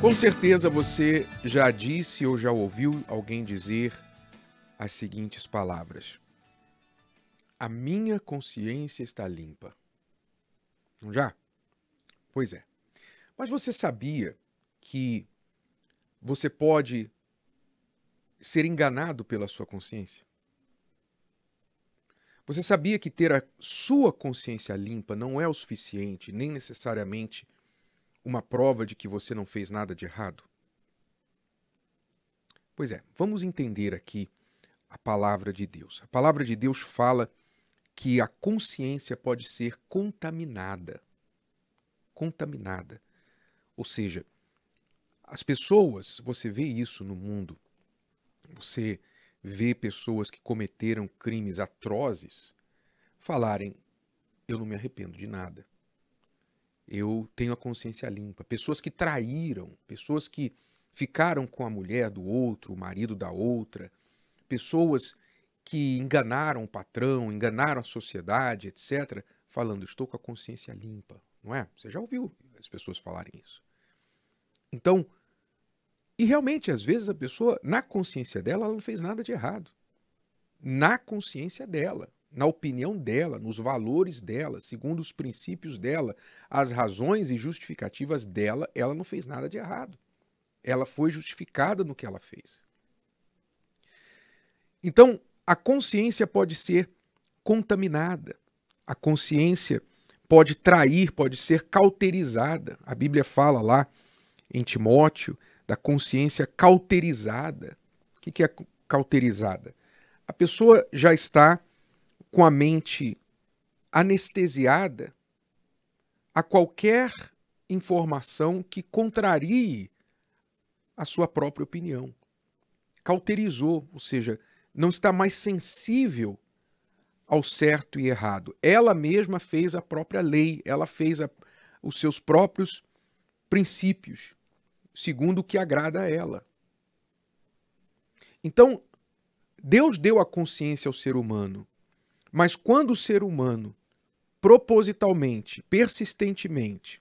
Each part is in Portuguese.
Com certeza você já disse ou já ouviu alguém dizer as seguintes palavras: a minha consciência está limpa. Não já? Pois é. Mas você sabia que você pode ser enganado pela sua consciência? Você sabia que ter a sua consciência limpa não é o suficiente, nem necessariamente uma prova de que você não fez nada de errado? Pois é, vamos entender aqui a palavra de Deus. A palavra de Deus fala que a consciência pode ser contaminada. Contaminada. Ou seja, as pessoas, você vê isso no mundo, você vê pessoas que cometeram crimes atrozes falarem: eu não me arrependo de nada. Eu tenho a consciência limpa. Pessoas que traíram, pessoas que ficaram com a mulher do outro, o marido da outra, pessoas que enganaram o patrão, enganaram a sociedade, etc., falando: estou com a consciência limpa, não é? Você já ouviu as pessoas falarem isso. Então, e realmente, às vezes a pessoa, na consciência dela, ela não fez nada de errado. Na consciência dela, na opinião dela, nos valores dela, segundo os princípios dela, as razões e justificativas dela, ela não fez nada de errado. Ela foi justificada no que ela fez. Então, a consciência pode ser contaminada. A consciência pode trair, pode ser cauterizada. A Bíblia fala lá em Timóteo da consciência cauterizada. O que é cauterizada? A pessoa já está com a mente anestesiada a qualquer informação que contrarie a sua própria opinião. Cauterizou, ou seja, não está mais sensível ao certo e errado. Ela mesma fez a própria lei, ela fez os seus próprios princípios, segundo o que agrada a ela. Então, Deus deu a consciência ao ser humano, mas quando o ser humano, propositalmente, persistentemente,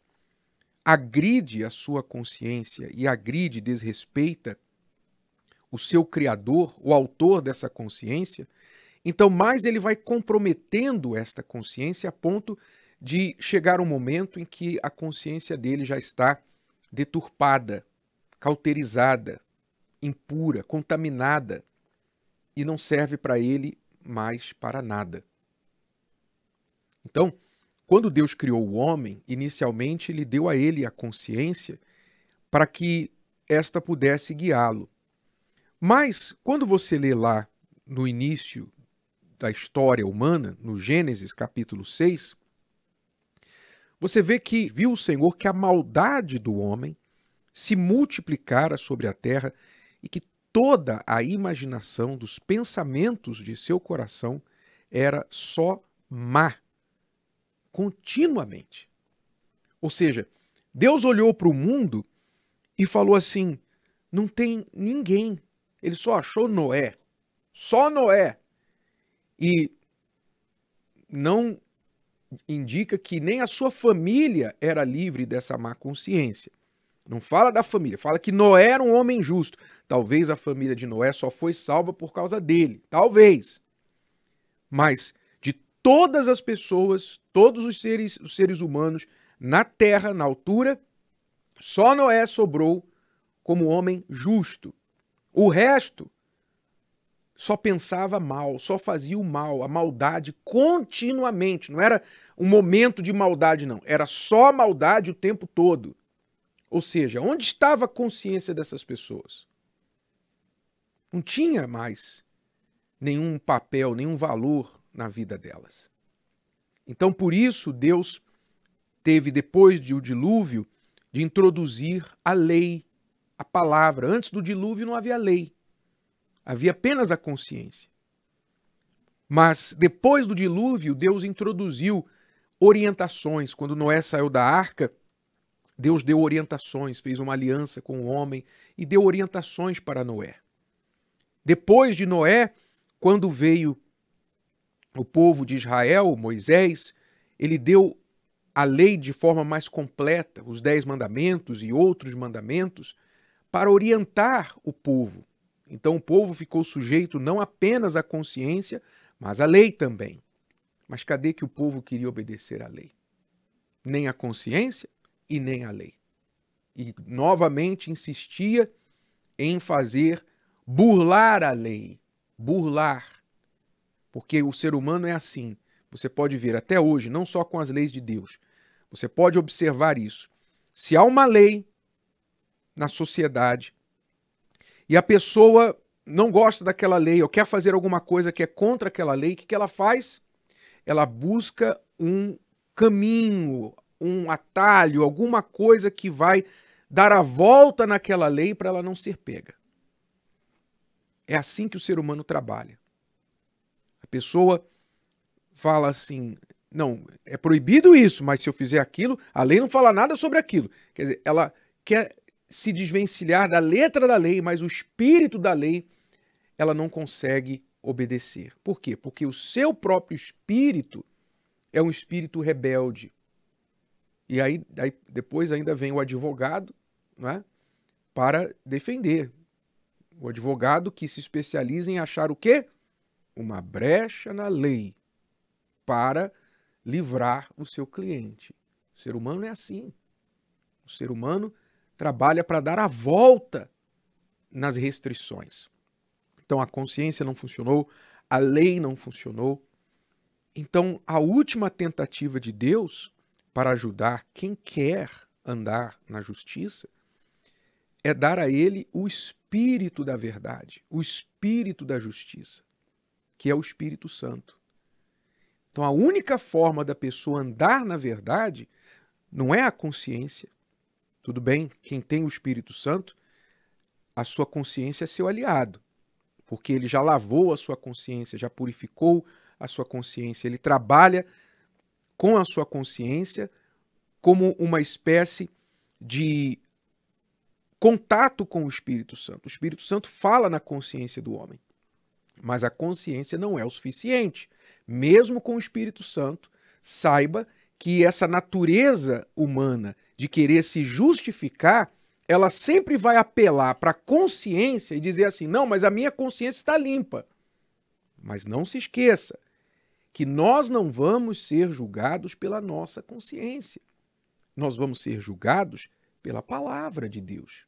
agride a sua consciência e agride, desrespeita o seu criador, o autor dessa consciência, então mais ele vai comprometendo esta consciência a ponto de chegar um momento em que a consciência dele já está deturpada, cauterizada, impura, contaminada e não serve para ele mais para nada. Então, quando Deus criou o homem, inicialmente ele deu a ele a consciência para que esta pudesse guiá-lo. Mas, quando você lê lá no início da história humana, no Gênesis capítulo 6, você vê que viu o Senhor que a maldade do homem se multiplicara sobre a terra e que toda a imaginação dos pensamentos de seu coração era só má, continuamente. Ou seja, Deus olhou para o mundo e falou assim: não tem ninguém. Ele só achou Noé. Só Noé. E não indica que nem a sua família era livre dessa má consciência. Não fala da família, fala que Noé era um homem justo. Talvez a família de Noé só foi salva por causa dele. Talvez. Mas de todas as pessoas, todos os seres humanos na terra, na altura, só Noé sobrou como homem justo. O resto só pensava mal, só fazia o mal, a maldade continuamente. Não era um momento de maldade, não. Era só maldade o tempo todo. Ou seja, onde estava a consciência dessas pessoas? Não tinha mais nenhum papel, nenhum valor na vida delas. Então, por isso, Deus teve, depois do dilúvio, de introduzir a lei, a palavra. Antes do dilúvio não havia lei. Havia apenas a consciência. Mas depois do dilúvio, Deus introduziu orientações. Quando Noé saiu da arca, Deus deu orientações, fez uma aliança com o homem e deu orientações para Noé. Depois de Noé, quando veio o povo de Israel, Moisés, ele deu a lei de forma mais completa, os 10 mandamentos e outros mandamentos, para orientar o povo. Então o povo ficou sujeito não apenas à consciência, mas à lei também. Mas cadê que o povo queria obedecer à lei? Nem à consciência e nem à lei. E novamente insistia em burlar a lei. Burlar. Porque o ser humano é assim. Você pode ver até hoje, não só com as leis de Deus. Você pode observar isso. Se há uma lei na sociedade e a pessoa não gosta daquela lei ou quer fazer alguma coisa que é contra aquela lei, o que ela faz? Ela busca um caminho, um atalho, alguma coisa que vai dar a volta naquela lei para ela não ser pega. É assim que o ser humano trabalha. A pessoa fala assim, não, é proibido isso, mas se eu fizer aquilo, a lei não fala nada sobre aquilo. Quer dizer, ela quer se desvencilhar da letra da lei, mas o espírito da lei ela não consegue obedecer. Por quê? Porque o seu próprio espírito é um espírito rebelde. E aí depois ainda vem o advogado, não é? Para defender. O advogado que se especializa em achar o quê? Uma brecha na lei para livrar o seu cliente. O ser humano é assim. O ser humano trabalha para dar a volta nas restrições. Então a consciência não funcionou, a lei não funcionou. Então a última tentativa de Deus para ajudar quem quer andar na justiça é dar a ele o espírito da verdade, o espírito da justiça, que é o Espírito Santo. Então a única forma da pessoa andar na verdade não é a consciência. Tudo bem, quem tem o Espírito Santo, a sua consciência é seu aliado, porque ele já lavou a sua consciência, já purificou a sua consciência, ele trabalha com a sua consciência como uma espécie de contato com o Espírito Santo. O Espírito Santo fala na consciência do homem, mas a consciência não é o suficiente. Mesmo com o Espírito Santo, saiba que essa natureza humana de querer se justificar, ela sempre vai apelar para a consciência e dizer assim, não, mas a minha consciência está limpa. Mas não se esqueça que nós não vamos ser julgados pela nossa consciência. Nós vamos ser julgados pela palavra de Deus,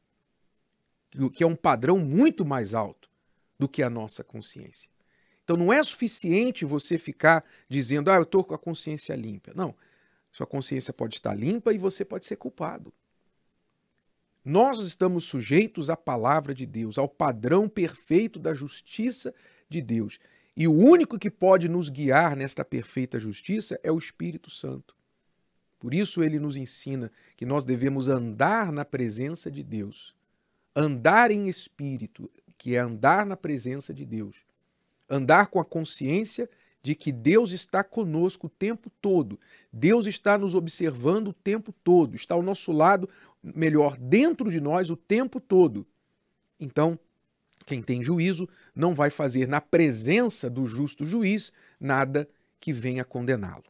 que é um padrão muito mais alto do que a nossa consciência. Então não é suficiente você ficar dizendo, eu estou com a consciência limpa. Não, sua consciência pode estar limpa e você pode ser culpado. Nós estamos sujeitos à palavra de Deus, ao padrão perfeito da justiça de Deus. E o único que pode nos guiar nesta perfeita justiça é o Espírito Santo. Por isso ele nos ensina que nós devemos andar na presença de Deus. Andar em espírito, que é andar na presença de Deus. Andar com a consciência de que Deus está conosco o tempo todo. Deus está nos observando o tempo todo. Está ao nosso lado, melhor, dentro de nós o tempo todo. Então, quem tem juízo não vai fazer na presença do justo juiz nada que venha condená-lo.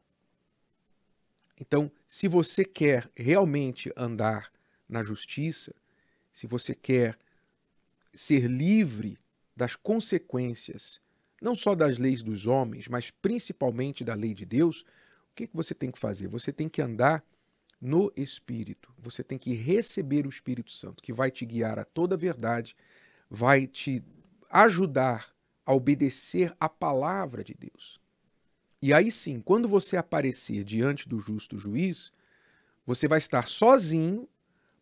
Então, se você quer realmente andar na justiça, se você quer ser livre das consequências, não só das leis dos homens, mas principalmente da lei de Deus, o que você tem que fazer? Você tem que andar no Espírito. Você tem que receber o Espírito Santo, que vai te guiar a toda a verdade, vai te ajudar a obedecer a palavra de Deus. E aí sim, quando você aparecer diante do justo juiz, você vai estar sozinho,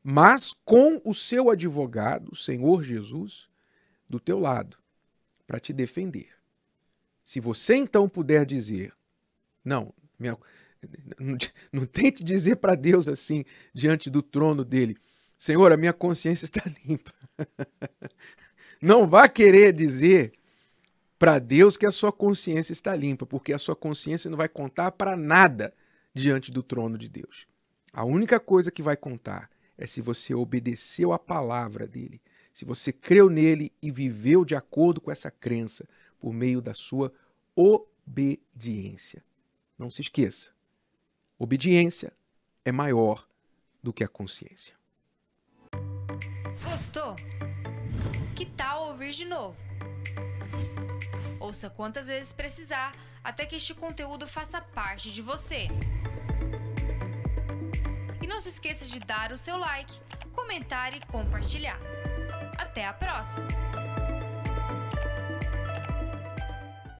mas com o seu advogado, o Senhor Jesus, do teu lado, para te defender. Se você então puder dizer, não tente dizer para Deus assim, diante do trono dele, Senhor, a minha consciência está limpa. Não vá querer dizer para Deus que a sua consciência está limpa, porque a sua consciência não vai contar para nada diante do trono de Deus. A única coisa que vai contar é se você obedeceu à palavra dele, se você creu nele e viveu de acordo com essa crença por meio da sua obediência. Não se esqueça, obediência é maior do que a consciência. Gostou? Que tal ouvir de novo? Ouça quantas vezes precisar, até que este conteúdo faça parte de você. E não se esqueça de dar o seu like, comentar e compartilhar. Até a próxima!